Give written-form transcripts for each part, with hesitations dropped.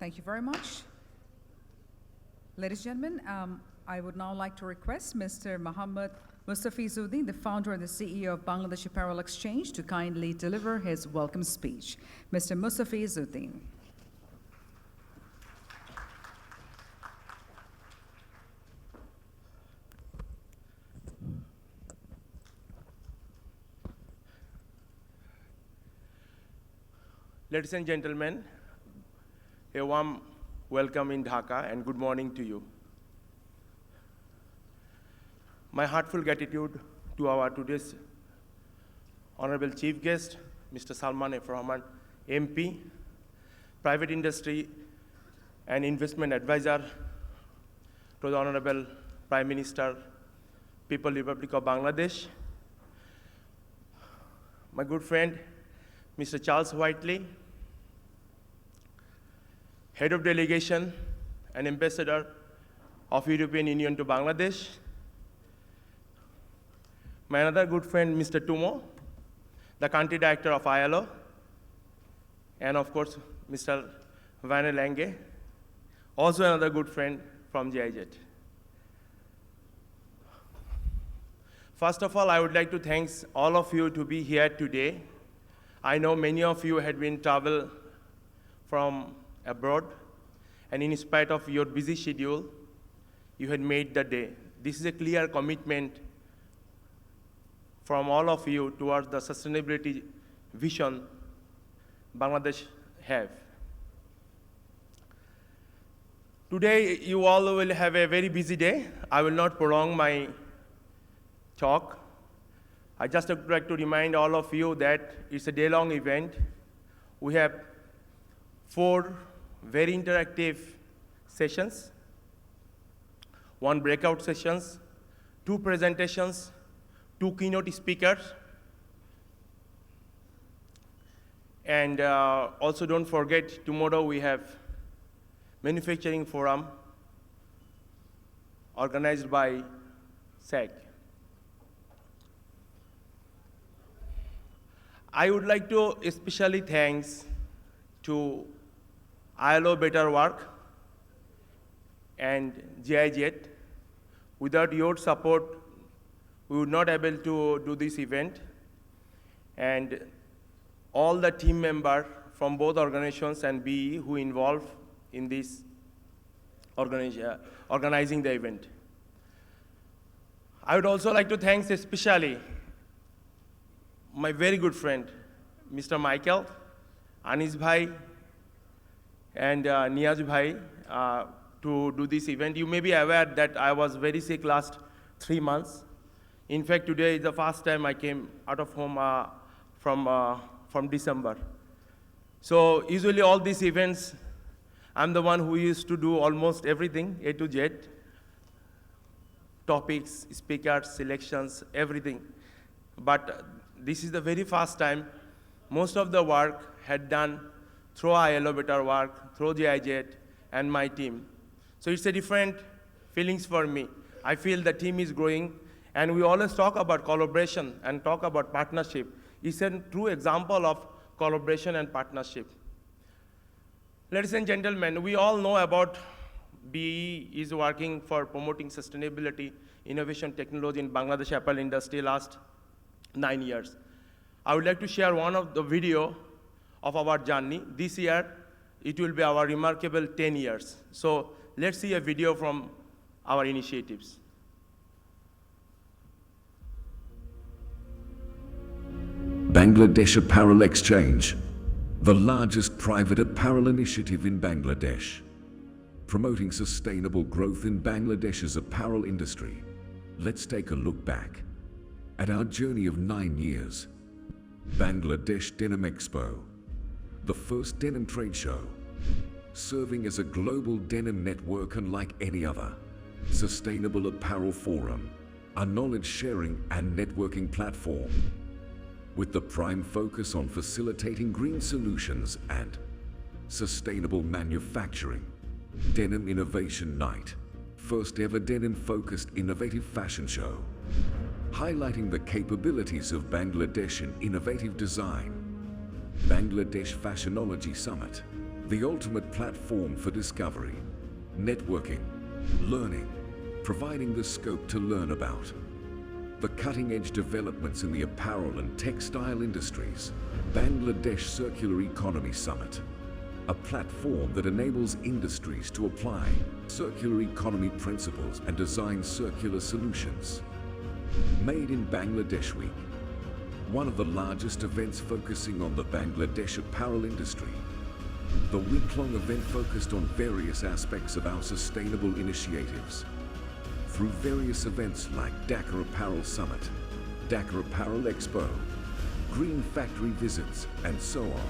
Thank you very much. Ladies and gentlemen, I would now like to request Mr. Mohammad Mustafizuddin, the founder and the CEO of Bangladesh Apparel Exchange, to kindly deliver his welcome speech. Mr. Mustafizuddin. Ladies and gentlemen, a warm welcome in Dhaka and good morning to you. My heartfelt gratitude to our today's honorable chief guest, Mr. Salman F. Rahman, MP, private industry and investment advisor to the Honorable Prime Minister, People's Republic of Bangladesh, my good friend, Mr. Charles Whiteley, Head of Delegation and Ambassador of European Union to Bangladesh, my another good friend, Mr. Tumo, the Country Director of ILO, and of course, Mr. Van Lange, also another good friend from GIZ. First of all, I would like to thank all of you to be here today. I know many of you had been travel from abroad, and in spite of your busy schedule, you had made the day. This is a clear commitment from all of you towards the sustainability vision Bangladesh have. Today, you all will have a very busy day. I will not prolong my talk. I just would like to remind all of you that it's a day-long event. We have 4 very interactive sessions, 1 breakout sessions, 2 presentations, 2 keynote speakers, and also don't forget, tomorrow we have manufacturing forum organized by SAG. I would like to especially thanks to ILO Better Work and GIZ. Without your support, we would not able to do this event. And all the team members from both organizations and BE who involved in this organizing the event. I would also like to thank especially my very good friend, Mr. Michael, Anis Bhai, and Niyaz Bhai to do this event. You may be aware that I was very sick last 3 months. In fact, today is the first time I came out of home from December. So usually all these events, I'm the one who used to do almost everything, A to Z, topics, speakers, selections, everything. But this is the very first time most of the work had done through ILO Better Work, through GIZ, and my team. So it's a different feelings for me. I feel the team is growing, and we always talk about collaboration and talk about partnership. It's a true example of collaboration and partnership. Ladies and gentlemen, we all know about BE is working for promoting sustainability, innovation, technology in Bangladesh apparel industry last 9 years. I would like to share one of the video of our journey. This year, it will be our remarkable 10 years. So let's see a video from our initiatives. Bangladesh Apparel Exchange, the largest private apparel initiative in Bangladesh, promoting sustainable growth in Bangladesh's apparel industry. Let's take a look back at our journey of 9 years. Bangladesh Denim Expo, the first denim trade show, serving as a global denim network unlike any other. Sustainable Apparel Forum, a knowledge-sharing and networking platform, with the prime focus on facilitating green solutions and sustainable manufacturing. Denim Innovation Night, first ever denim-focused innovative fashion show, highlighting the capabilities of Bangladesh in innovative design. Bangladesh Fashionology Summit, the ultimate platform for discovery, networking, learning, providing the scope to learn about the cutting-edge developments in the apparel and textile industries. Bangladesh Circular Economy Summit, a platform that enables industries to apply circular economy principles and design circular solutions. Made in Bangladesh Week, one of the largest events focusing on the Bangladesh apparel industry. The week-long event focused on various aspects of our sustainable initiatives through various events like Dhaka Apparel Summit, Dhaka Apparel Expo, Green Factory visits, and so on,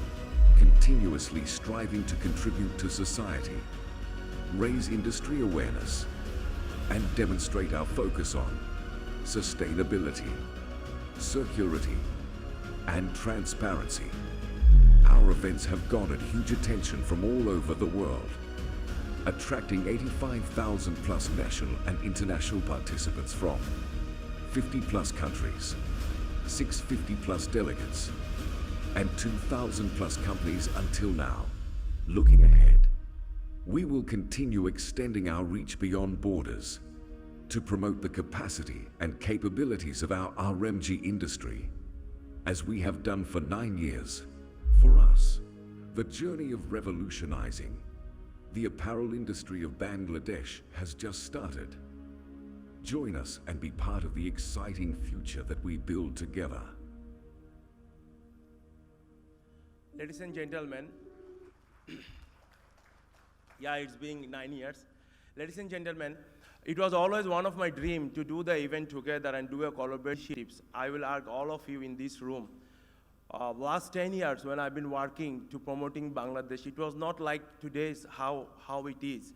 continuously striving to contribute to society, raise industry awareness, and demonstrate our focus on sustainability, circularity, and transparency. Our events have garnered huge attention from all over the world, attracting 85,000 plus national and international participants from 50 plus countries, 650 plus delegates, and 2,000 plus companies until now. Looking ahead, we will continue extending our reach beyond borders to promote the capacity and capabilities of our RMG industry, as we have done for 9 years. For us, the journey of revolutionizing the apparel industry of Bangladesh has just started. Join us and be part of the exciting future that we build together. Ladies and gentlemen, yeah, it's been 9 years. Ladies and gentlemen, it was always one of my dreams to do the event together and do a collaboration. I will ask all of you in this room. Last 10 years when I've been working to promoting Bangladesh, it was not like today's how it is.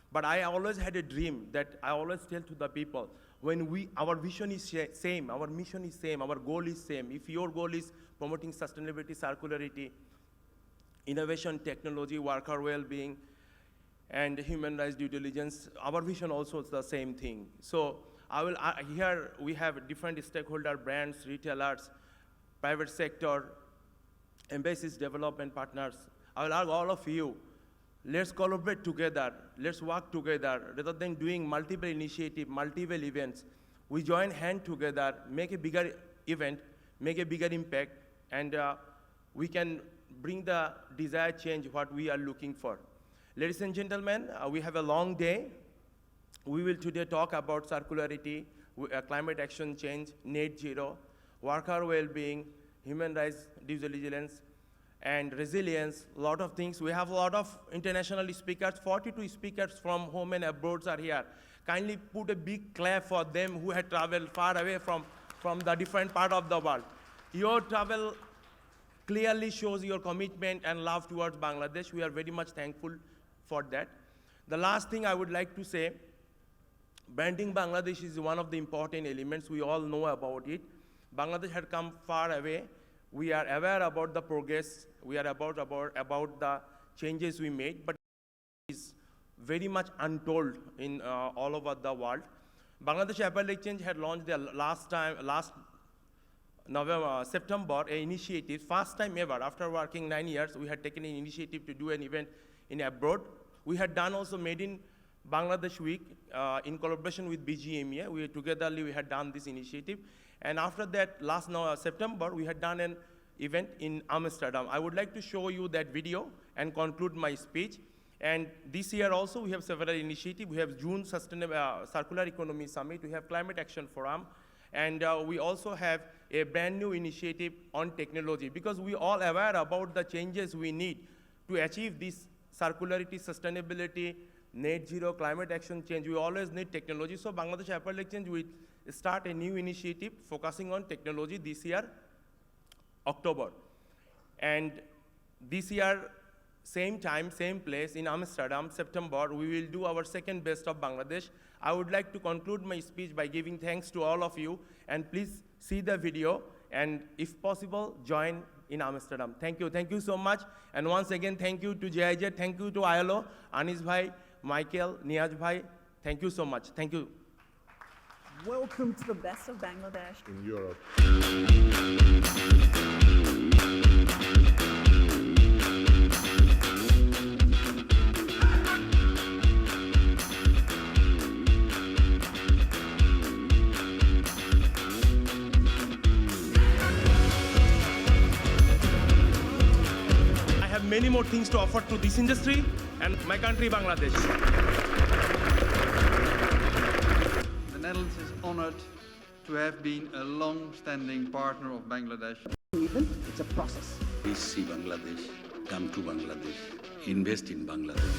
But I always had a dream that I always tell to the people, when our vision is same, our mission is same, our goal is same. If your goal is promoting sustainability, circularity, innovation, technology, worker well-being, and human rights due diligence, our vision also is the same thing. So here we have different stakeholder brands, retailers, private sector, embassies, development partners. I will ask all of you, let's collaborate together, let's work together. Rather than doing multiple initiatives, multiple events, we join hands together, make a bigger event, make a bigger impact, and we can bring the desired change what we are looking for. Ladies and gentlemen, we have a long day. We will today talk about circularity, climate action change, net zero, worker well-being, human rights due diligence, and resilience, a lot of things. We have a lot of international speakers, 42 speakers from home and abroad are here. Kindly put a big clap for them who had traveled far away from the different part of the world. Your travel clearly shows your commitment and love towards Bangladesh. We are very much thankful for that. The last thing I would like to say, branding Bangladesh is one of the important elements. We all know about it. Bangladesh had come far away. We are aware about the progress. We are about the changes we made, but it is very much untold in all over the world. Bangladesh Apparel Exchange had launched their last September, an initiative, first time ever. After working 9 years, we had taken an initiative to do an event in abroad. We had done also Made in Bangladesh Week in collaboration with BGMEA. We had done this initiative. And after that, last September, we had done an event in Amsterdam. I would like to show you that video and conclude my speech. And this year also, we have several initiatives. We have June Circular Economy Summit. We have Climate Action Forum. And we also have a brand new initiative on technology, because we all aware about the changes we need to achieve this circularity, sustainability, net zero, climate action change. We always need technology. So Bangladesh Apparel Exchange will start a new initiative focusing on technology this year, October. And this year, same time, same place in Amsterdam, September, we will do our second best of Bangladesh. I would like to conclude my speech by giving thanks to all of you, and please see the video, and if possible, join in Amsterdam. Thank you so much. And once again, thank you to JIJ, thank you to ILO, Anis Bhai, Michael, Niyaz Bhai. Thank you so much. Thank you. Welcome to the best of Bangladesh. In Europe. many more things to offer to this industry and my country, Bangladesh. The Netherlands is honored to have been a long-standing partner of Bangladesh. Even, it's a process. Please see Bangladesh, come to Bangladesh, invest in Bangladesh.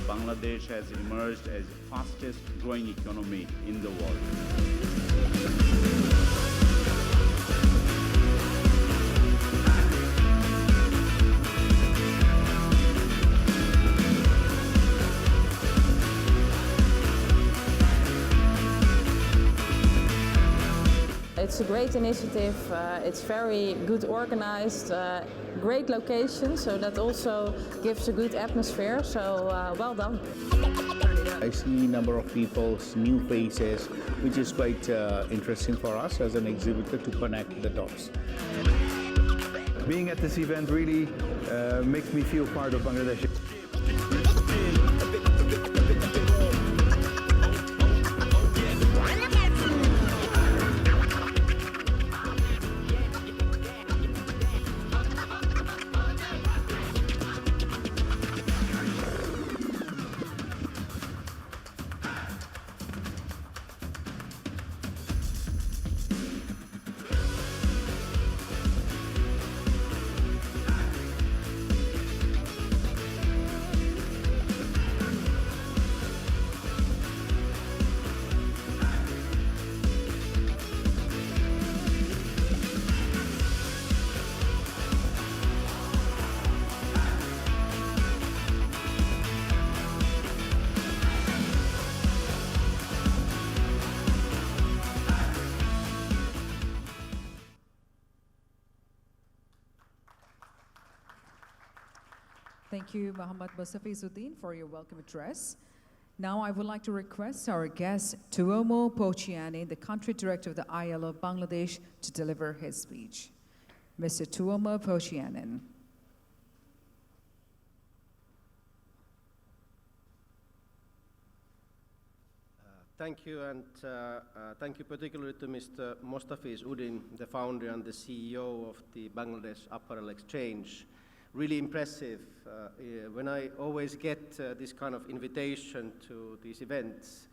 Bangladesh has emerged as the fastest growing economy in the world. It's a great initiative, it's very good organized, great location, so that also gives a good atmosphere, so well done. I see a number of people, new faces, which is quite interesting for us as an exhibitor to connect the dots. Being at this event really makes me feel part of Bangladesh. Thank you, Mohammad Mustafizuddin, for your welcome address. Now I would like to request our guest, Tuomo Pochiani, the country director of the ILO Bangladesh, to deliver his speech. Mr. Tuomo Pochianen. Thank you, and thank you particularly to Mr. Mustafizuddin, the founder and the CEO of the Bangladesh Apparel Exchange. Really impressive. When I always get this kind of invitation to these events,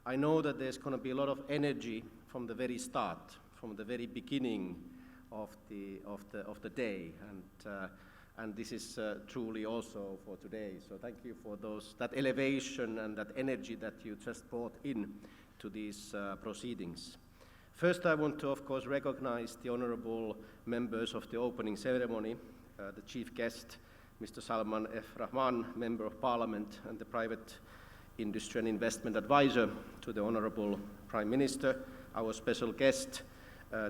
I know that there's going to be a lot of energy from the very start, from the very beginning of the day, and this is truly also for today. So thank you for that elevation and that energy that you just brought in to these proceedings. First, I want to, of course, recognize the honorable members of the opening ceremony, the chief guest, Mr. Salman F. Rahman, Member of Parliament and the Private Industry and Investment Advisor to the Honorable Prime Minister, our special guest,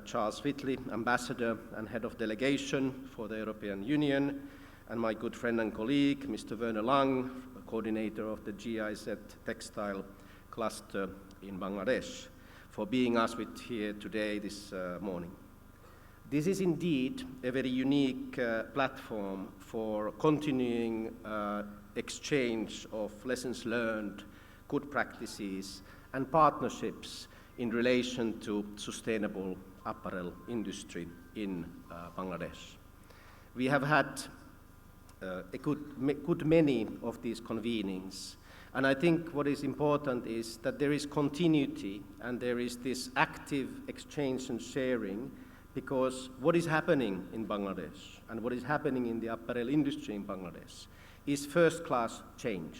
Charles Whitley, Ambassador and Head of Delegation for the European Union, and my good friend and colleague, Mr. Werner Lang, Coordinator of the GIZ Textile Cluster in Bangladesh, for being us with here today this morning. This is indeed a very unique platform for continuing exchange of lessons learned, good practices, and partnerships in relation to sustainable apparel industry in Bangladesh. We have had a good many of these convenings, and I think what is important is that there is continuity and there is this active exchange and sharing, because what is happening in Bangladesh and what is happening in the apparel industry in Bangladesh is first-class change,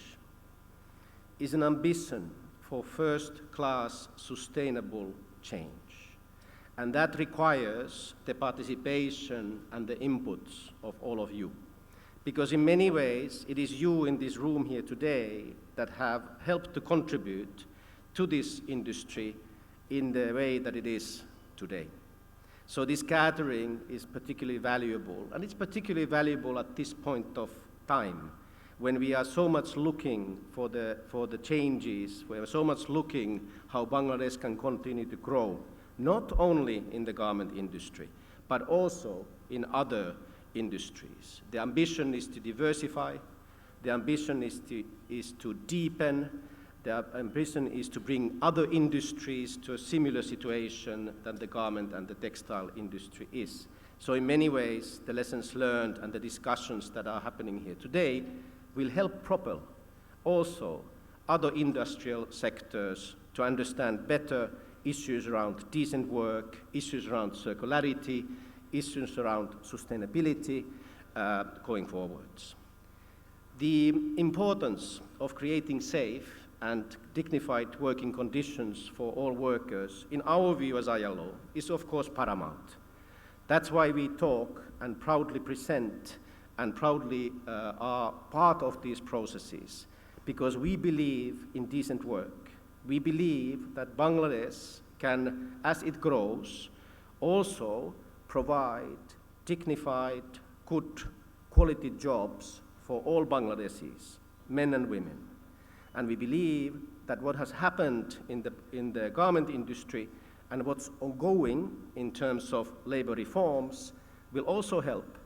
is an ambition for first-class sustainable change. And that requires the participation and the inputs of all of you. Because in many ways, it is you in this room here today that have helped to contribute to this industry in the way that it is today. So this gathering is particularly valuable, and it's particularly valuable at this point of time when we are so much looking for the changes, we are so much looking how Bangladesh can continue to grow, not only in the garment industry, but also in other industries. The ambition is to diversify, the ambition is to deepen, the ambition is to bring other industries to a similar situation than the garment and the textile industry is. So in many ways, the lessons learned and the discussions that are happening here today will help propel also other industrial sectors to understand better issues around decent work, issues around circularity, issues around sustainability going forwards. The importance of creating safe and dignified working conditions for all workers, in our view as ILO, is of course paramount. That's why we talk and proudly present and proudly are part of these processes, because we believe in decent work. We believe that Bangladesh can, as it grows, also provide dignified, good quality jobs for all Bangladeshis, men and women. And we believe that what has happened in the garment industry and what's ongoing in terms of labor reforms will also help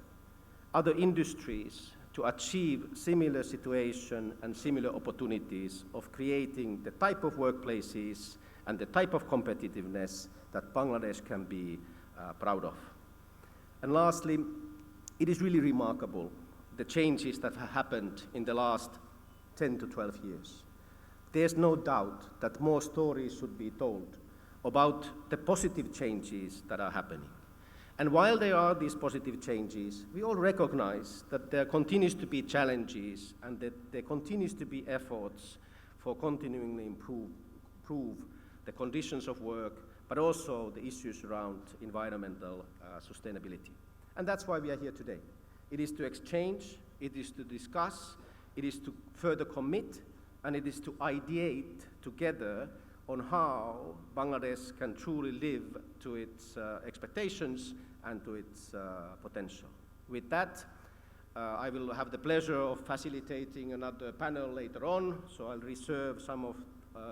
other industries to achieve similar situation and similar opportunities of creating the type of workplaces and the type of competitiveness that Bangladesh can be proud of. And lastly, it is really remarkable the changes that have happened in the last 10 to 12 years. There's no doubt that more stories should be told about the positive changes that are happening. And while there are these positive changes, we all recognize that there continues to be challenges and that there continues to be efforts for continually improve the conditions of work, but also the issues around environmental sustainability. And that's why we are here today. It is to exchange, it is to discuss, it is to further commit, and it is to ideate together on how Bangladesh can truly live to its expectations and to its potential. With that, I will have the pleasure of facilitating another panel later on, so I'll reserve some of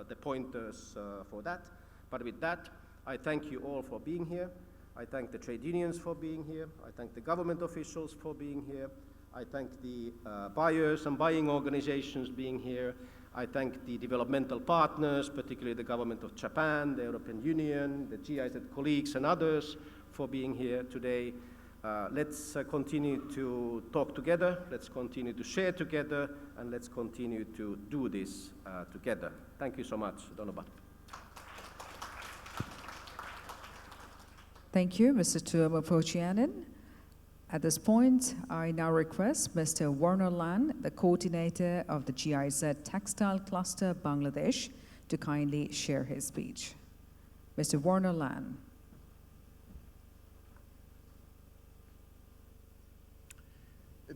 the pointers for that. But with that, I thank you all for being here. I thank the trade unions for being here. I thank the government officials for being here. I thank the buyers and buying organizations being here. I thank the developmental partners, particularly the government of Japan, the European Union, the GIZ colleagues and others for being here today. Let's continue to talk together, let's continue to share together, and let's continue to do this together. Thank you so much. Donovan. Thank you, Mr. Tuomo Pochianen. At this point, I now request Mr. Warner Lan, the coordinator of the GIZ Textile Cluster Bangladesh, to kindly share his speech. Mr. Warner Lan.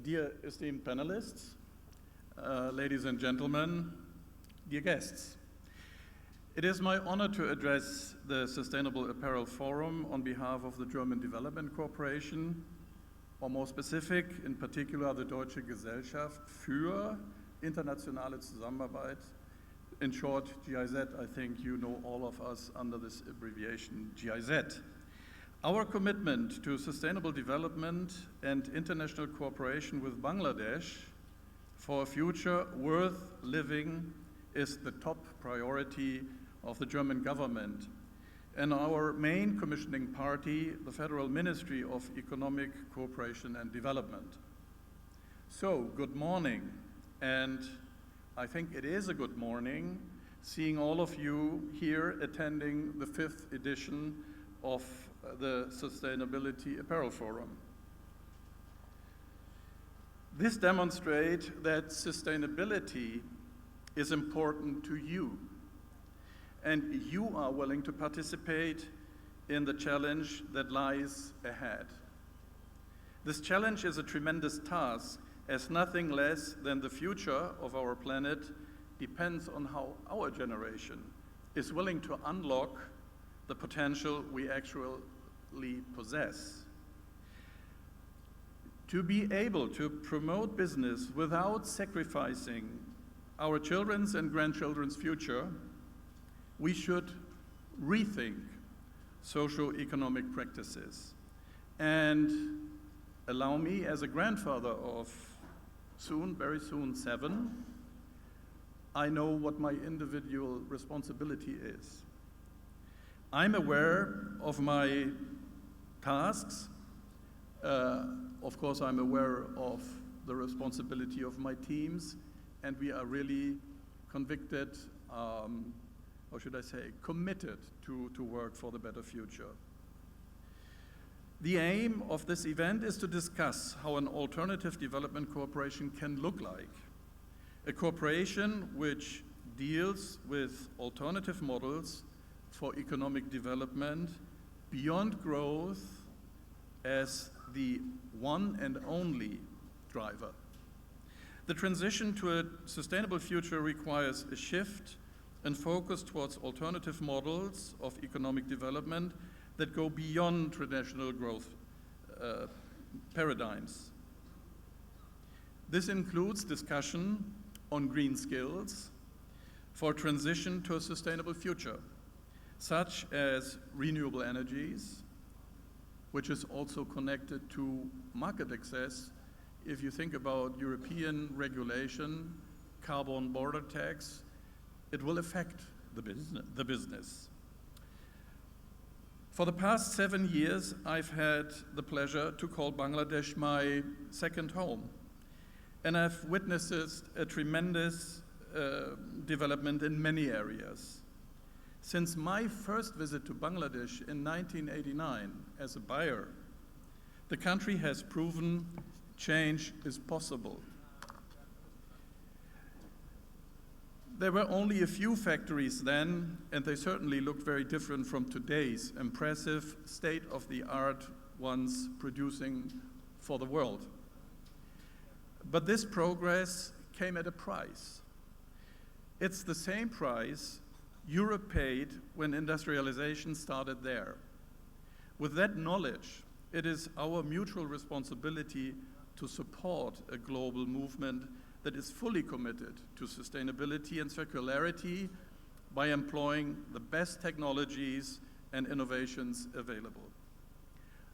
Dear esteemed panelists, ladies and gentlemen, dear guests, it is my honor to address the Sustainable Apparel Forum on behalf of the German Development Corporation, or more specific, in particular, the Deutsche Gesellschaft für internationale Zusammenarbeit, in short, GIZ. I think you know all of us under this abbreviation, GIZ. Our commitment to sustainable development and international cooperation with Bangladesh for a future worth living is the top priority of the German government and our main commissioning party, the Federal Ministry of Economic Cooperation and Development. So, good morning, and I think it is a good morning seeing all of you here attending the 5th edition of the Sustainability Apparel Forum. This demonstrates that sustainability is important to you, and you are willing to participate in the challenge that lies ahead. This challenge is a tremendous task, as nothing less than the future of our planet depends on how our generation is willing to unlock the potential we actually possess. To be able to promote business without sacrificing our children's and grandchildren's future, we should rethink socio-economic practices. And allow me, as a grandfather of soon, very soon, 7, I know what my individual responsibility is. I'm aware of my tasks Of course, I'm aware of the responsibility of my teams, and we are really convicted, or should I say, committed to work for the better future. The aim of this event is to discuss how an alternative development cooperation can look like. A cooperation which deals with alternative models for economic development beyond growth as the one and only driver. The transition to a sustainable future requires a shift and focus towards alternative models of economic development that go beyond traditional growth paradigms. This includes discussion on green skills for transition to a sustainable future, such as renewable energies, which is also connected to market access. If you think about European regulation, carbon border tax, it will affect the business. For the past 7 years, I've had the pleasure to call Bangladesh my second home. And I've witnessed a tremendous development in many areas. Since my first visit to Bangladesh in 1989 as a buyer, the country has proven change is possible. There were only a few factories then, and they certainly looked very different from today's impressive state-of-the-art ones producing for the world. But this progress came at a price. It's the same price Europe paid when industrialization started there. With that knowledge, it is our mutual responsibility to support a global movement that is fully committed to sustainability and circularity by employing the best technologies and innovations available.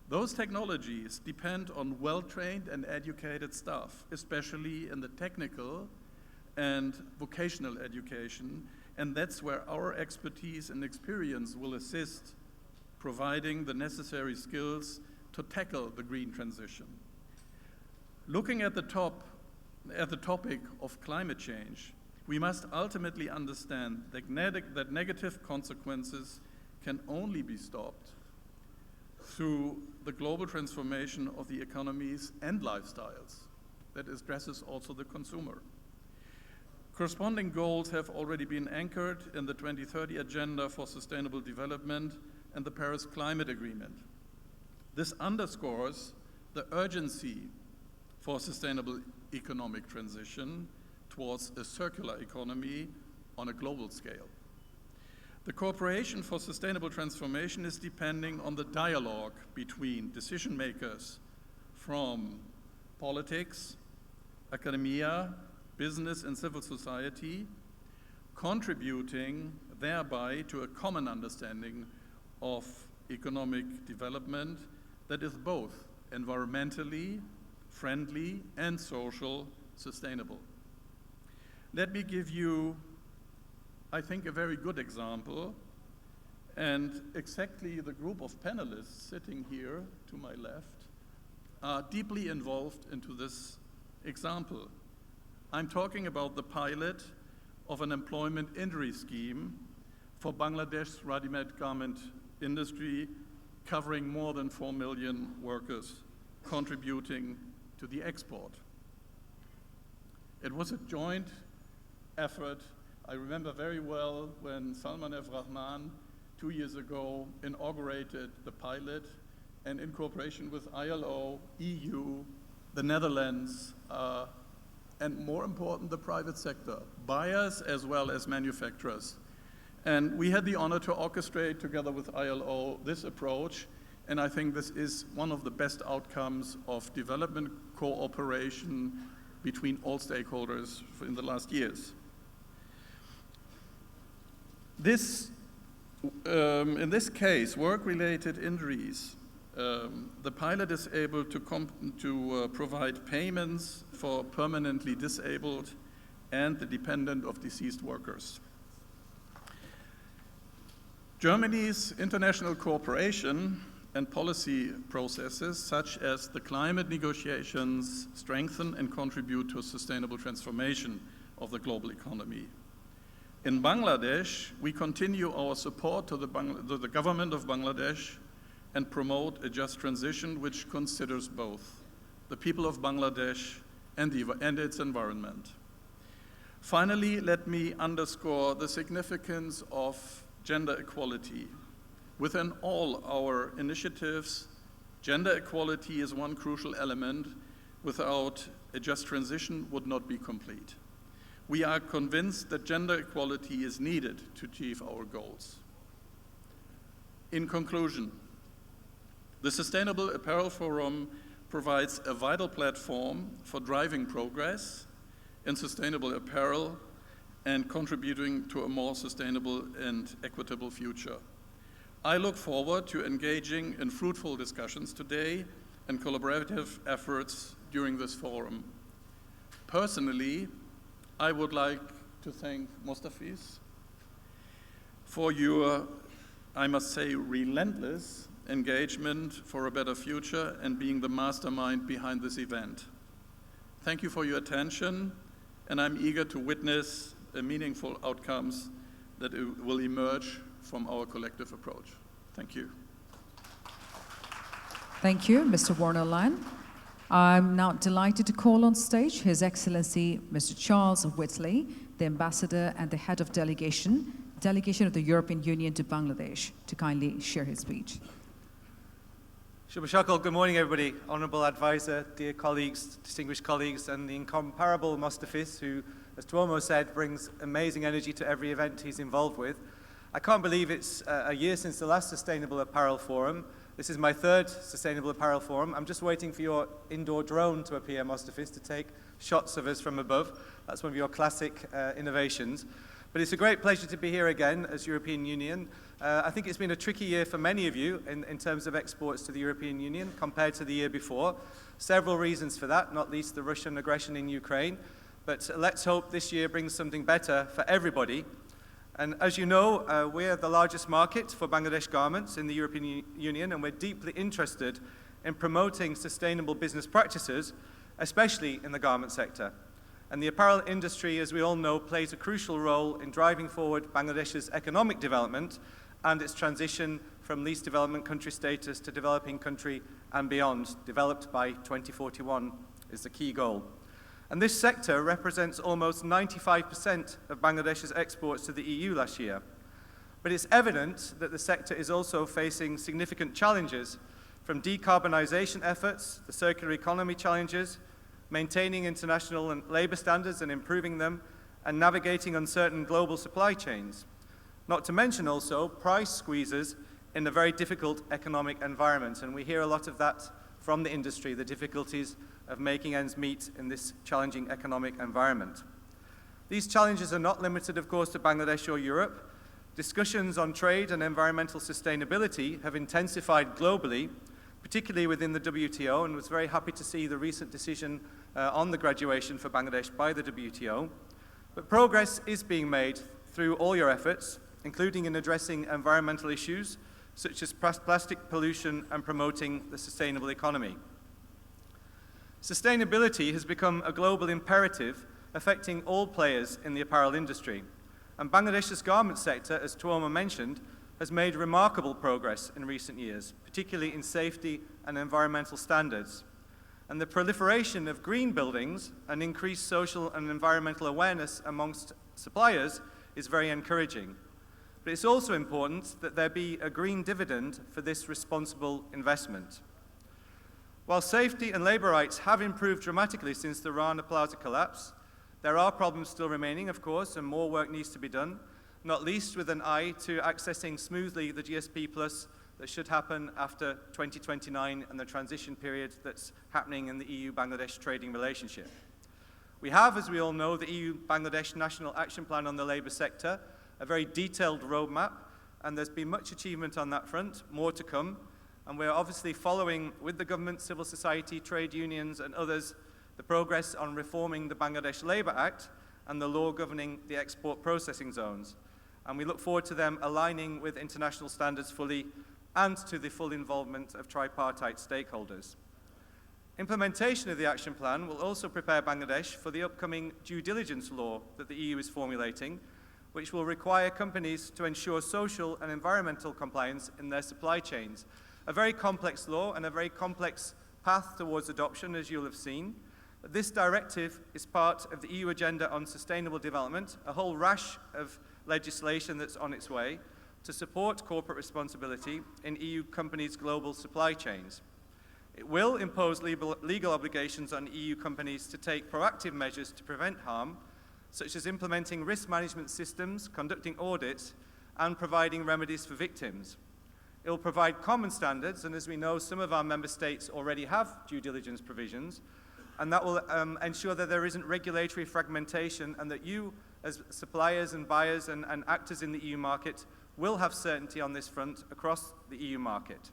Those technologies depend on well-trained and educated staff, especially in the technical and vocational education, and that's where our expertise and experience will assist, providing the necessary skills to tackle the green transition. Looking at the topic of climate change, we must ultimately understand that negative consequences can only be stopped through the global transformation of the economies and lifestyles that addresses also the consumer. Corresponding goals have already been anchored in the 2030 Agenda for Sustainable Development and the Paris Climate Agreement. This underscores the urgency for sustainable economic transition towards a circular economy on a global scale. The cooperation for sustainable transformation is depending on the dialogue between decision makers from politics, academia, business, and civil society, contributing thereby to a common understanding of economic development that is both environmentally friendly and social sustainable. Let me give you, I think, a very good example, and exactly the group of panelists sitting here to my left are deeply involved into this example. I'm talking about the pilot of an employment injury scheme for Bangladesh's ready-made garment industry, covering more than 4 million workers, contributing to the export. It was a joint effort. I remember very well when Salman F. Rahman 2 years ago inaugurated the pilot, and in cooperation with ILO, EU, the Netherlands, and more important, the private sector, buyers as well as manufacturers. And we had the honor to orchestrate together with ILO this approach, and I think this is one of the best outcomes of development cooperation between all stakeholders in the last years. In this case, work-related injuries, the pilot is able to provide payments for permanently disabled and the dependent of deceased workers. Germany's international cooperation and policy processes, such as the climate negotiations, strengthen and contribute to a sustainable transformation of the global economy. In Bangladesh, we continue our support to the government of Bangladesh and promote a just transition which considers both the people of Bangladesh and its environment. Finally, let me underscore the significance of gender equality. Within all our initiatives, gender equality is one crucial element. Without a just transition would not be complete. We are convinced that gender equality is needed to achieve our goals. In conclusion, the Sustainable Apparel Forum provides a vital platform for driving progress in sustainable apparel and contributing to a more sustainable and equitable future. I look forward to engaging in fruitful discussions today and collaborative efforts during this forum. Personally, I would like to thank Mostafiz for your, I must say, relentless engagement for a better future and being the mastermind behind this event. Thank you for your attention, and I'm eager to witness the meaningful outcomes that will emerge from our collective approach. Thank you. Thank you, Mr. Warner-Lan. I'm now delighted to call on stage His Excellency Mr. Charles Whitley, the Ambassador and the Head of Delegation of the European Union to Bangladesh, to kindly share his speech. Shubha Shakal, good morning everybody. Honourable Advisor, dear colleagues, distinguished colleagues, and the incomparable Mostafiz, who, as Tuomo said, brings amazing energy to every event he's involved with. I can't believe it's a year since the last Sustainable Apparel Forum. This is my third Sustainable Apparel Forum. I'm just waiting for your indoor drone to appear, Mostafiz, to take shots of us from above. That's one of your classic innovations. But it's a great pleasure to be here again as European Union. I think it's been a tricky year for many of you in terms of exports to the European Union compared to the year before. Several reasons for that, not least the Russian aggression in Ukraine. But let's hope this year brings something better for everybody. And as you know, we're the largest market for Bangladesh garments in the European Union, and we're deeply interested in promoting sustainable business practices, especially in the garment sector. And the apparel industry, as we all know, plays a crucial role in driving forward Bangladesh's economic development and its transition from least development country status to developing country and beyond, developed by 2041 is the key goal. And this sector represents almost 95% of Bangladesh's exports to the EU last year. But it's evident that the sector is also facing significant challenges, from decarbonisation efforts, the circular economy challenges, maintaining international and labour standards and improving them, and navigating uncertain global supply chains. Not to mention also price squeezes in a very difficult economic environment. And we hear a lot of that from the industry, the difficulties of making ends meet in this challenging economic environment. These challenges are not limited, of course, to Bangladesh or Europe. Discussions on trade and environmental sustainability have intensified globally, particularly within the WTO, and was very happy to see the recent decision on the graduation for Bangladesh by the WTO. But progress is being made through all your efforts, including in addressing environmental issues such as plastic pollution and promoting the sustainable economy. Sustainability has become a global imperative affecting all players in the apparel industry. And Bangladesh's garment sector, as Tuomo mentioned, has made remarkable progress in recent years, particularly in safety and environmental standards. And the proliferation of green buildings and increased social and environmental awareness amongst suppliers is very encouraging. But it's also important that there be a green dividend for this responsible investment. While safety and labour rights have improved dramatically since the Rana Plaza collapse, there are problems still remaining, of course, and more work needs to be done, not least with an eye to accessing smoothly the GSP Plus that should happen after 2029 and the transition period that's happening in the EU-Bangladesh trading relationship. We have, as we all know, the EU-Bangladesh National Action Plan on the labour sector, a very detailed roadmap, and there's been much achievement on that front, more to come. And we're obviously following with the government, civil society, trade unions and others the progress on reforming the Bangladesh Labour Act and the law governing the export processing zones. And we look forward to them aligning with international standards fully and to the full involvement of tripartite stakeholders. Implementation of the action plan will also prepare Bangladesh for the upcoming due diligence law that the EU is formulating, which will require companies to ensure social and environmental compliance in their supply chains. A very complex law and a very complex path towards adoption, as you'll have seen. This directive is part of the EU agenda on sustainable development, a whole rash of legislation that's on its way to support corporate responsibility in EU companies' global supply chains. It will impose legal obligations on EU companies to take proactive measures to prevent harm, such as implementing risk management systems, conducting audits, and providing remedies for victims. It will provide common standards, and as we know, some of our member states already have due diligence provisions, and that will ensure that there isn't regulatory fragmentation and that you, as suppliers and buyers and actors in the EU market, will have certainty on this front across the EU market.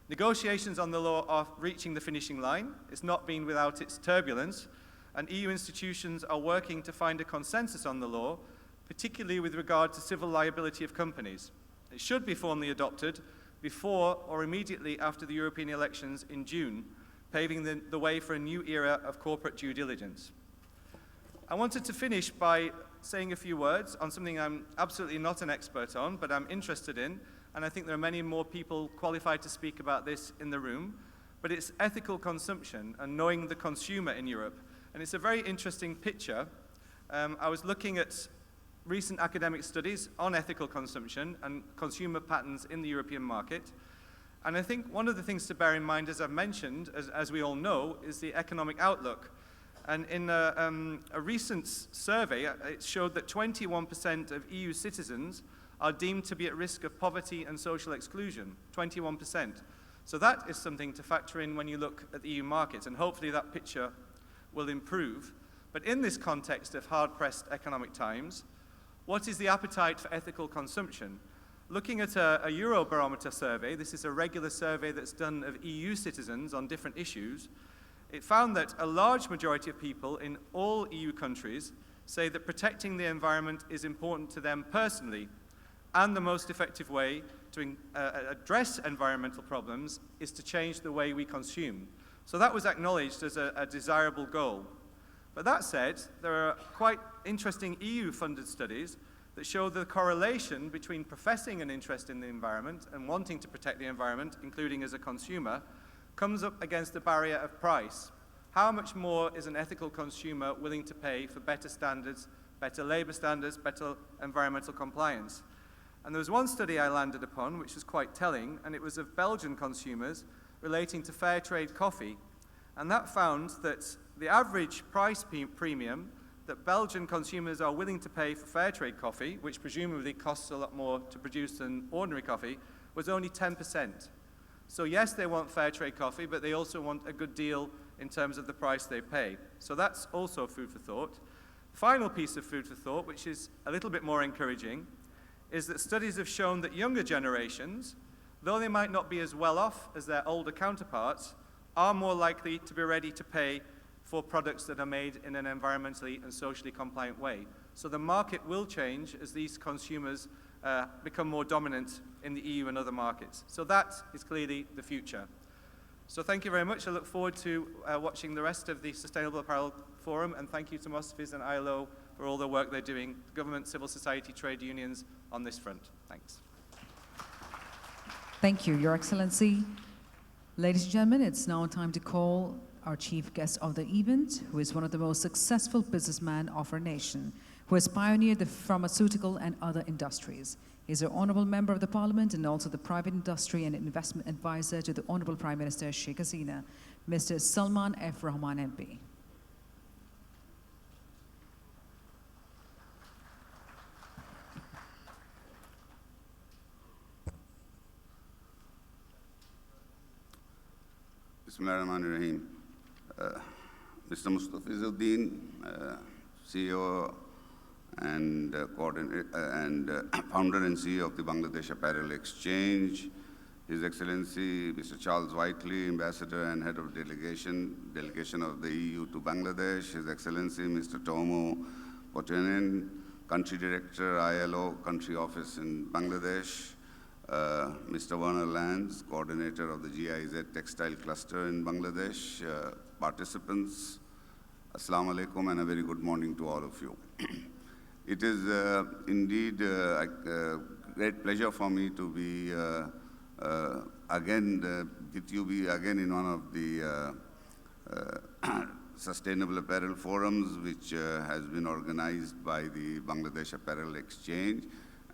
Negotiations on the law are reaching the finishing line. It's not been without its turbulence, and EU institutions are working to find a consensus on the law, particularly with regard to civil liability of companies. It should be formally adopted before or immediately after the European elections in June, paving the way for a new era of corporate due diligence. I wanted to finish by saying a few words on something I'm absolutely not an expert on, but I'm interested in, and I think there are many more people qualified to speak about this in the room, but it's ethical consumption and knowing the consumer in Europe. And it's a very interesting picture. I was looking at recent academic studies on ethical consumption and consumer patterns in the European market. And I think one of the things to bear in mind, as I've mentioned, as we all know, is the economic outlook. And in a recent survey, it showed that 21% of EU citizens are deemed to be at risk of poverty and social exclusion, 21%. So that is something to factor in when you look at the EU market, and hopefully that picture will improve. But in this context of hard-pressed economic times, what is the appetite for ethical consumption? Looking at a Eurobarometer survey, this is a regular survey that's done of EU citizens on different issues, it found that a large majority of people in all EU countries say that protecting the environment is important to them personally, and the most effective way to address environmental problems is to change the way we consume. So that was acknowledged as a desirable goal. But that said, there are quite interesting EU-funded studies that show the correlation between professing an interest in the environment and wanting to protect the environment, including as a consumer, comes up against the barrier of price. How much more is an ethical consumer willing to pay for better standards, better labor standards, better environmental compliance? And there was one study I landed upon, which was quite telling, and it was of Belgian consumers relating to fair trade coffee. And that found that the average price premium that Belgian consumers are willing to pay for fair trade coffee, which presumably costs a lot more to produce than ordinary coffee, was only 10%. So yes, they want fair trade coffee, but they also want a good deal in terms of the price they pay. So that's also food for thought. Final piece of food for thought, which is a little bit more encouraging, is that studies have shown that younger generations, though they might not be as well off as their older counterparts, are more likely to be ready to pay for products that are made in an environmentally and socially compliant way. So the market will change as these consumers become more dominant in the EU and other markets. So that is clearly the future. So thank you very much. I look forward to watching the rest of the Sustainable Apparel Forum, and thank you to Mustafiz and ILO for all the work they're doing, government, civil society, trade unions on this front. Thanks. Thank you, Your Excellency. Ladies and gentlemen, it's now time to call our chief guest of the event, who is one of the most successful businessmen of our nation, who has pioneered the pharmaceutical and other industries. He is an honorable member of the Parliament and also the private industry and investment advisor to the Honorable Prime Minister Sheikh Hasina, Mr. Salman F. Rahman MP. Bismillahirrahmanirrahim. Mr. Mustafizuddin, CEO and founder and CEO of the Bangladesh Apparel Exchange, His Excellency Mr. Charles Whiteley, Ambassador and Head of Delegation of the EU to Bangladesh, His Excellency Mr. Tomo Potenin, Country Director, ILO Country Office in Bangladesh, Mr. Werner Lands, coordinator of the GIZ Textile Cluster in Bangladesh, participants, Assalamu alaikum and a very good morning to all of you. It is indeed a great pleasure for me to be again in one of the Sustainable Apparel Forums, which has been organized by the Bangladesh Apparel Exchange.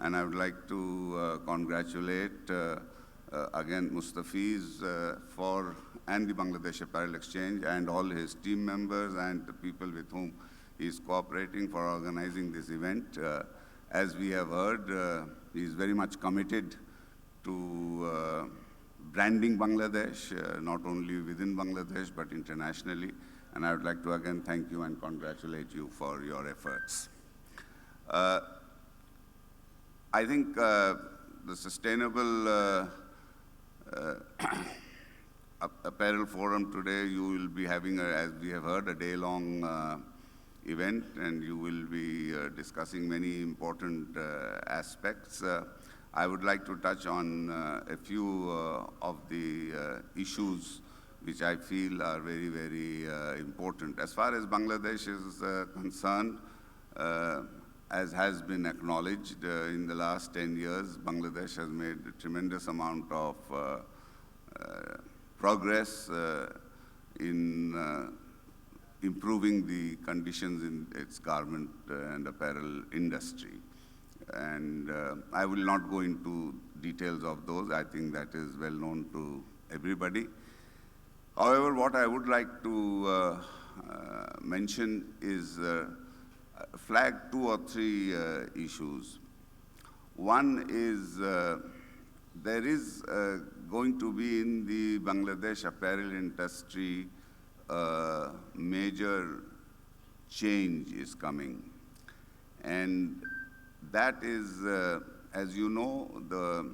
And I would like to congratulate again Mustafiz and the Bangladesh Apparel Exchange and all his team members and the people with whom he is cooperating for organizing this event. As we have heard, he is very much committed to branding Bangladesh, not only within Bangladesh, but internationally. And I would like to again thank you and congratulate you for your efforts. I think the Sustainable Apparel Forum today, you will be having, as we have heard, a day-long event, and you will be discussing many important aspects. I would like to touch on a few of the issues which I feel are very, very important. As far as Bangladesh is concerned, as has been acknowledged, in the last 10 years, Bangladesh has made a tremendous amount of progress in improving the conditions in its garment and apparel industry. And I will not go into details of those. I think that is well known to everybody. However, what I would like to mention is flag 2 or 3 issues. One is there is going to be in the Bangladesh apparel industry major change is coming. And that is, as you know, the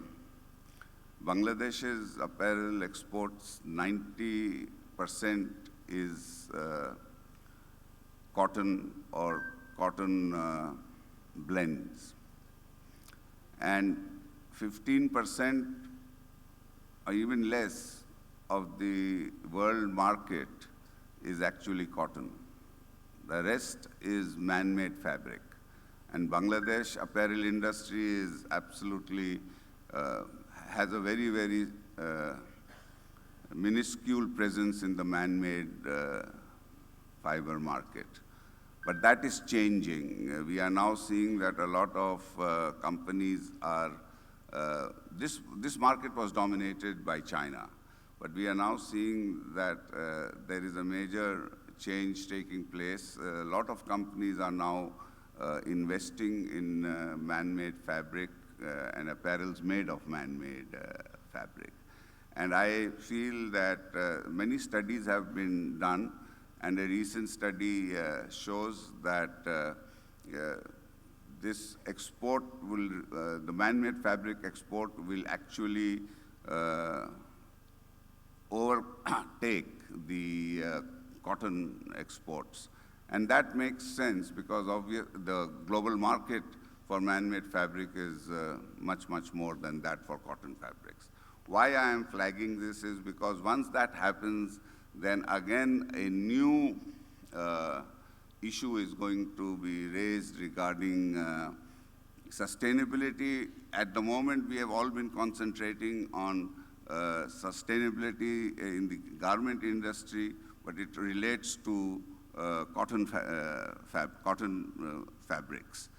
Bangladesh's apparel exports, 90% is cotton or cotton blends. And 15% or even less of the world market is actually cotton. The rest is man-made fabric. And Bangladesh apparel industry is absolutely, has a very, very minuscule presence in the man-made fiber market. But that is changing. We are now seeing that a lot of companies are, this market was dominated by China. But we are now seeing that there is a major change taking place. A lot of companies are now investing in man-made fabric and apparels made of man-made fabric. And I feel that many studies have been done, and a recent study shows that this export will, the man-made fabric export will actually overtake the cotton exports. And that makes sense because the global market for man-made fabric is much, much more than that for cotton fabrics. Why I am flagging this is because once that happens, then again a new issue is going to be raised regarding sustainability. At the moment, we have all been concentrating on sustainability in the garment industry, but it relates to cotton fabrics.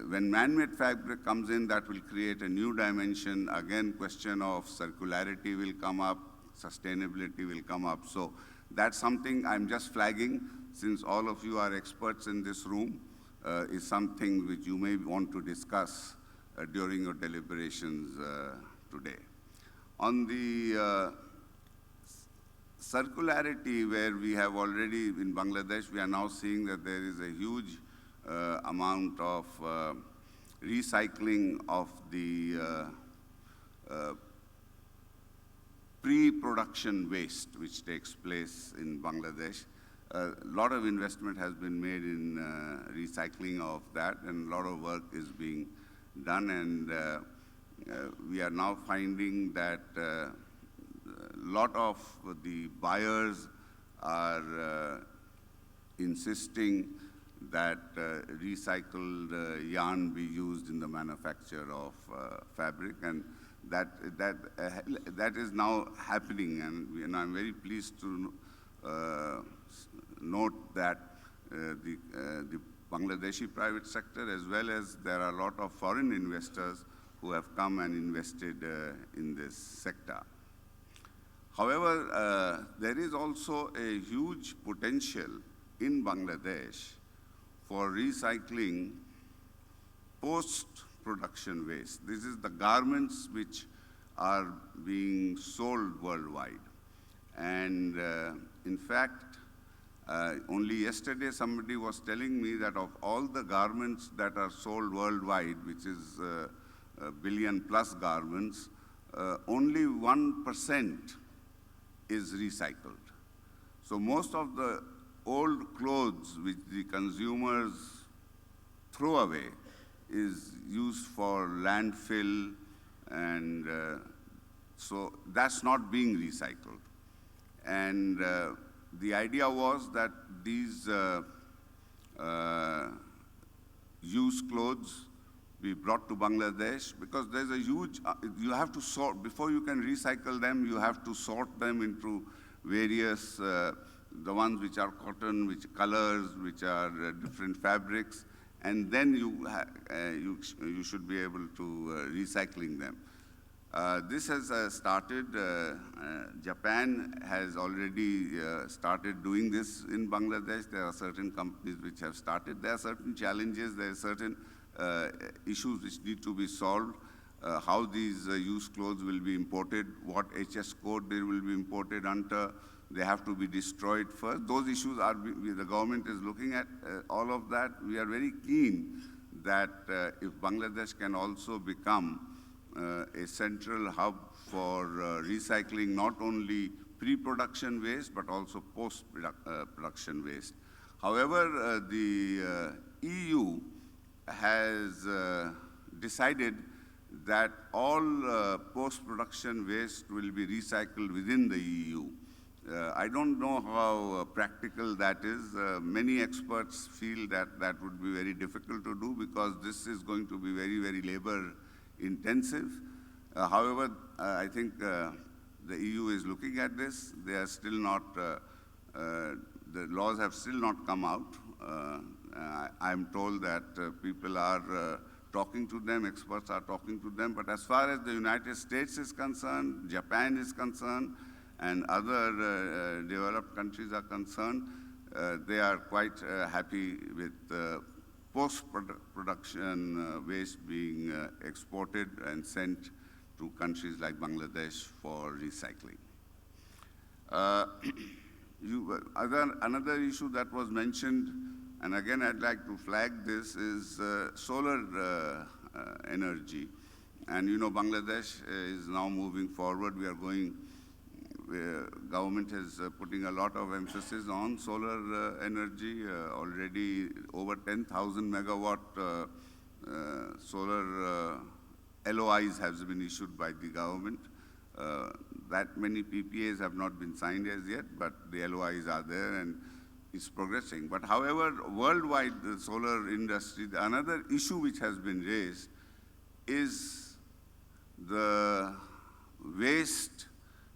When man-made fabric comes in, that will create a new dimension. Again, question of circularity will come up, sustainability will come up. So that's something I'm just flagging, since all of you are experts in this room, is something which you may want to discuss during your deliberations today. On the circularity, where we have already, in Bangladesh, we are now seeing that there is a huge amount of recycling of the pre-production waste which takes place in Bangladesh. A lot of investment has been made in recycling of that, and a lot of work is being done. And we are now finding that a lot of the buyers are insisting that recycled yarn be used in the manufacture of fabric, and that is now happening, and I'm very pleased to note that the Bangladeshi private sector, as well as there are a lot of foreign investors who have come and invested in this sector. However, there is also a huge potential in Bangladesh for recycling post-production waste. This is the garments which are being sold worldwide. And in fact, only yesterday somebody was telling me that of all the garments that are sold worldwide, which is a billion plus garments, only 1% is recycled. So most of the old clothes which the consumers throw away is used for landfill, and so that's not being recycled. And the idea was that these used clothes be brought to Bangladesh, because there's a huge, you have to sort, before you can recycle them, you have to sort them into various, the ones which are cotton, which colors, which are different fabrics, and then you should be able to recycling them. This has started, Japan has already started doing this in Bangladesh. There are certain companies which have started. There are certain challenges, there are certain issues which need to be solved. How these used clothes will be imported, what HS code they will be imported under, they have to be destroyed first. Those issues are, the government is looking at all of that. We are very keen that if Bangladesh can also become a central hub for recycling not only pre-production waste but also post-production waste. However, the EU has decided that all post-production waste will be recycled within the EU. I don't know how practical that is. Many experts feel that that would be very difficult to do because this is going to be very, very labor intensive. However, I think the EU is looking at this. They are still not, the laws have still not come out. I'm told that people are talking to them, experts are talking to them, but as far as the United States is concerned, Japan is concerned, and other developed countries are concerned, they are quite happy with post-production waste being exported and sent to countries like Bangladesh for recycling. Another issue that was mentioned, and again I'd like to flag this, is solar energy. And you know, Bangladesh is now moving forward. We are going, government is putting a lot of emphasis on solar energy. Already over 10,000 megawatt solar LOIs has been issued by the government. That many PPAs have not been signed as yet, but the LOIs are there and it's progressing. But however, worldwide, the solar industry, another issue which has been raised is the waste,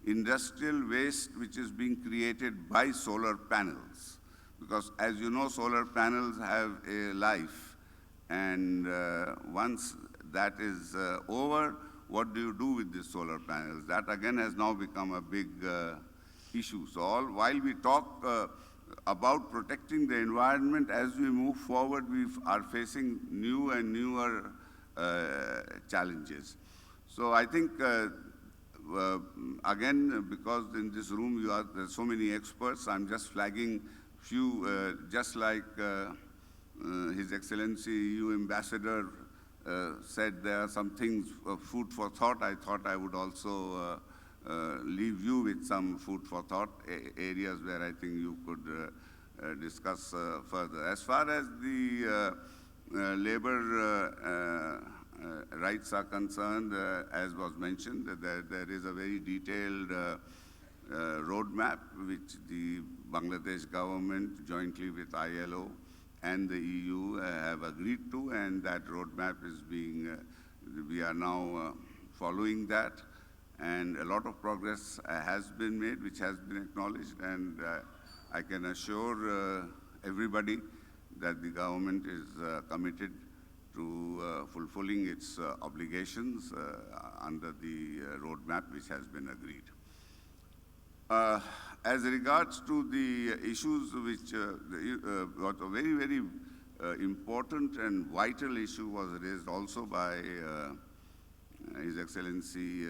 industrial waste which is being created by solar panels. Because as you know, solar panels have a life, and once that is over, what do you do with the solar panels? That again has now become a big issue. So while we talk about protecting the environment, as we move forward, we are facing new and newer challenges. So I think, again, because in this room there's so many experts, I'm just flagging few, just like His Excellency EU Ambassador said there are some things, food for thought. I thought I would also leave you with some food for thought, areas where I think you could discuss further. As far as the labor rights are concerned, as was mentioned, there is a very detailed roadmap which the Bangladesh government jointly with ILO and the EU have agreed to, and that roadmap is being, we are now following that, and a lot of progress has been made, which has been acknowledged, and I can assure everybody that the government is committed to fulfilling its obligations under the roadmap which has been agreed. As regards to the issues which was a very, very important and vital issue was raised also by His Excellency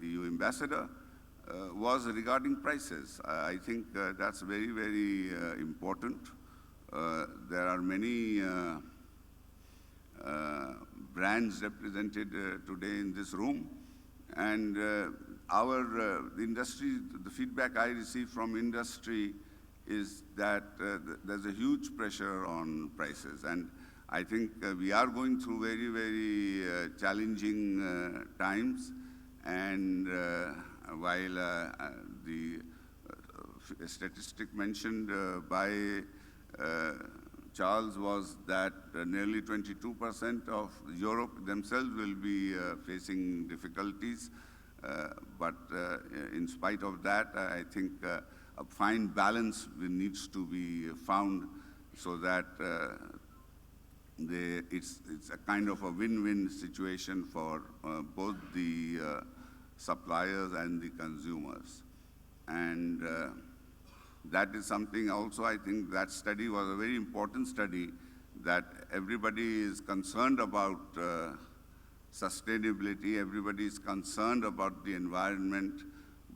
EU Ambassador, was regarding prices. I think that's very, very important. There are many brands represented today in this room, and our industry, the feedback I receive from industry is that there's a huge pressure on prices, and I think we are going through very, very challenging times, and while the statistic mentioned by Charles was that nearly 22% of Europe themselves will be facing difficulties, but in spite of that, I think a fine balance needs to be found so that it's a kind of a win-win situation for both the suppliers and the consumers. And that is something also, I think that study was a very important study, that everybody is concerned about sustainability, everybody is concerned about the environment,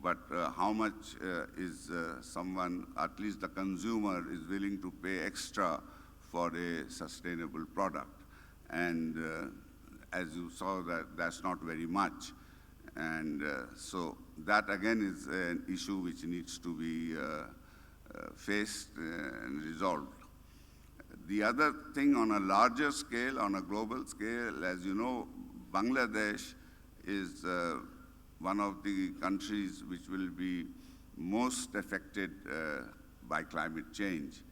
but how much is someone, at least the consumer, is willing to pay extra for a sustainable product. And as you saw, that's not very much. And so that again is an issue which needs to be faced and resolved. The other thing on a larger scale, on a global scale, as you know, Bangladesh is one of the countries which will be most affected by climate change.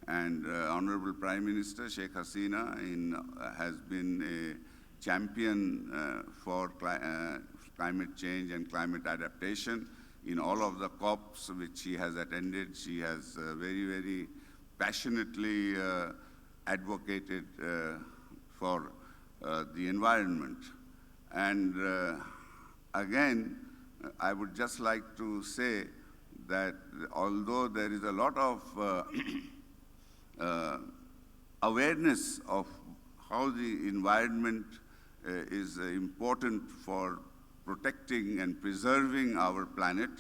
And Honorable Prime Minister Sheikh Hasina has been a champion for climate change and climate adaptation. In all of the COPs which she has attended, she has very, very passionately advocated for the environment. And again, I would just like to say that although there is a lot of awareness of how the environment is important for protecting and preserving our planet,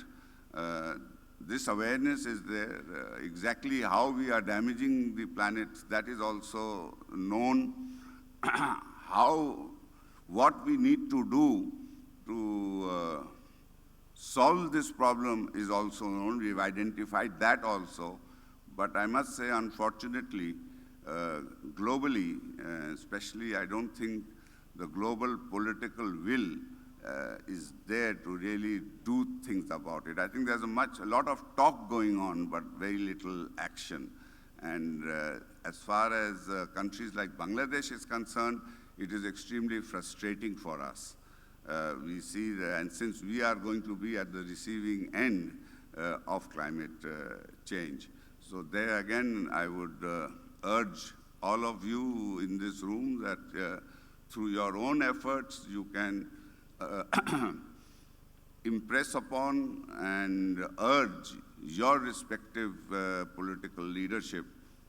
this awareness is there. Exactly how we are damaging the planet, that is also known. What we need to do to solve this problem is also known. We've identified that also. But I must say, unfortunately, globally, especially, I don't think the global political will is there to really do things about it. I think there's a lot of talk going on, but very little action. And as far as countries like Bangladesh is concerned, it is extremely frustrating for us. We see that, and since we are going to be at the receiving end of climate change. So there again, I would urge all of you in this room that through your own efforts, you can impress upon and urge your respective political leadership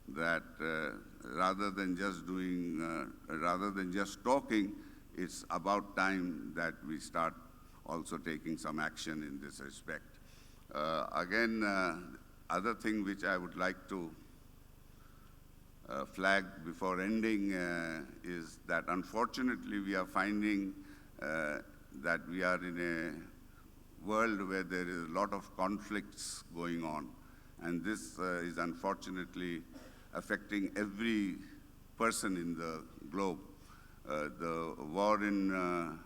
that rather than just talking, it's about time that we start also taking some action in this respect. Again, other thing which I would like to flag before ending is that unfortunately we are finding that we are in a world where there is a lot of conflicts going on. And this is unfortunately affecting every person in the globe. The war in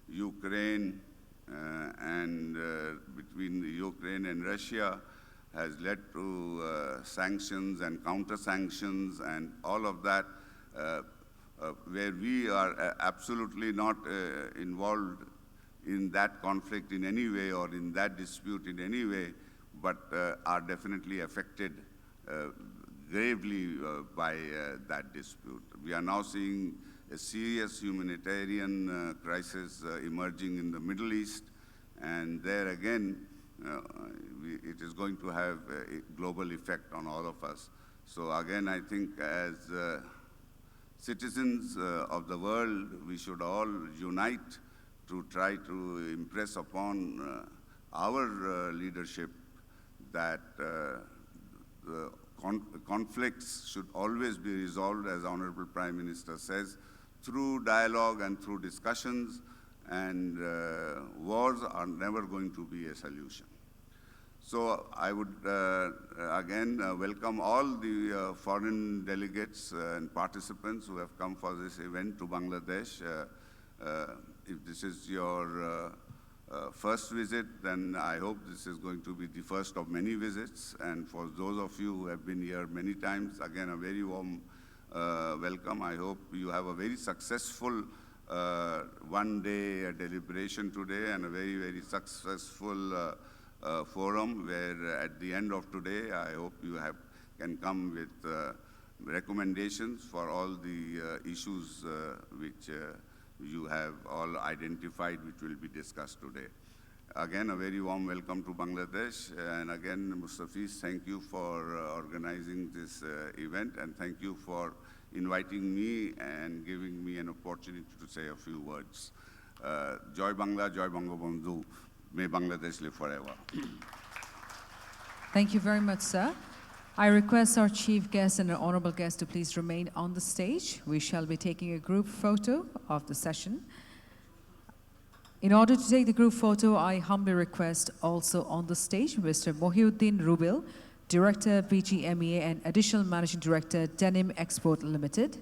Ukraine and between Ukraine and Russia has led to sanctions and counter-sanctions and all of that, where we are absolutely not involved in that conflict in any way or in that dispute in any way, but are definitely affected gravely by that dispute. We are now seeing a serious humanitarian crisis emerging in the Middle East, and there again, it is going to have a global effect on all of us. So again, I think as citizens of the world, we should all unite to try to impress upon our leadership that the conflicts should always be resolved, as Honorable Prime Minister says, through dialogue and through discussions, and wars are never going to be a solution. So I would again welcome all the foreign delegates and participants who have come for this event to Bangladesh. If this is your first visit, then I hope this is going to be the first of many visits. And for those of you who have been here many times, again, a very warm welcome. I hope you have a very successful one-day deliberation today and a very, very successful forum where at the end of today, I hope you can come with recommendations for all the issues which you have all identified, which will be discussed today. Again, a very warm welcome to Bangladesh. And again, Mustafiz, thank you for organizing this event, and thank you for inviting me and giving me an opportunity to say a few words. Joy Bangla, Joy Bangabandhu. May Bangladesh live forever. Thank you very much, sir. I request our chief guest and our honorable guest to please remain on the stage. We shall be taking a group photo of the session. In order to take the group photo, I humbly request also on the stage Mr. Mohiuddin Rubil, Director, BGMEA and Additional Managing Director, Denim Export Limited,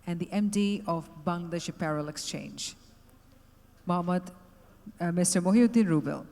and the MD of Bangladesh Apparel Exchange, Mr. Mohiuddin Rubil.